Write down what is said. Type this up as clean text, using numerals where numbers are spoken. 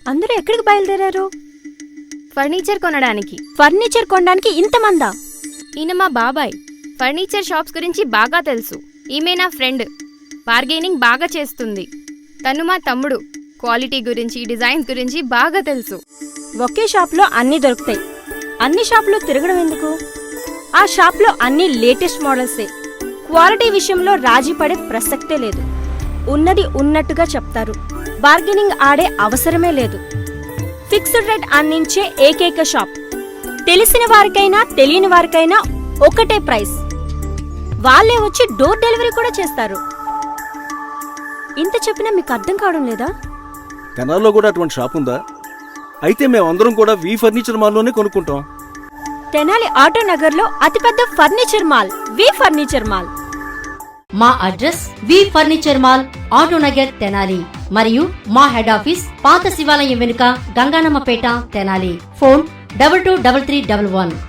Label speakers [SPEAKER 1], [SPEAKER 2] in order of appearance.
[SPEAKER 1] అందరూ ఎక్కడికి బయలుదేరారు?
[SPEAKER 2] ఫర్నిచర్ కొనడానికి.
[SPEAKER 1] ఫర్నిచర్ కొనడానికి ఇంతమందా?
[SPEAKER 2] ఈయన మా బాబాయ్. ఫర్నిచర్ షాప్స్ గురించి బాగా తెలుసు. ఈమె నా ఫ్రెండ్. బార్గెనింగ్ బాగా చేస్తుంది. తను మా తమ్ముడు. క్వాలిటీ గురించి, డిజైన్స్ గురించి బాగా తెలుసు.
[SPEAKER 1] ఒకే షాప్లో అన్నీ దొరుకుతాయి. అన్ని షాపులో తిరగడం ఎందుకు? ఆ షాప్లో అన్ని లేటెస్ట్ మోడల్సే. క్వాలిటీ విషయంలో రాజీ పడే ప్రసక్తే లేదు. ఉన్నది ఉన్నట్టుగా చెప్తారు. బార్గెనింగ్ ఆడే అవసరమే లేదు. ఫిక్స్డ్ రేట్ అందించే ఏకైక షాప్. తెలిసిన వారికైనా తెలియని వారికైనా ఒకటే ప్రైస్. వాళ్ళే వచ్చి డోర్ డెలివరీ కూడా చేస్తారు. ఇంత చెప్పినా మీకు అర్థం కావడం లేదా?
[SPEAKER 3] తెనాల్లో కూడా అటువంటి షాప్ ఉందా? అయితే మేమందరం కూడా వి ఫర్నిచర్ మాల్లోనే కొనుక్కుంటాం.
[SPEAKER 1] తెనాలి ఆటో నగర్లో అతిపెద్ద furniture mall V furniture mall.
[SPEAKER 4] మా address V furniture mall, auto Nagar, Tenali. మరియు మా హెడ్ ఆఫీస్ పాత శివాలయం వెనుక గంగానమ్మపేట, తెనాలి. ఫోన్ 223311.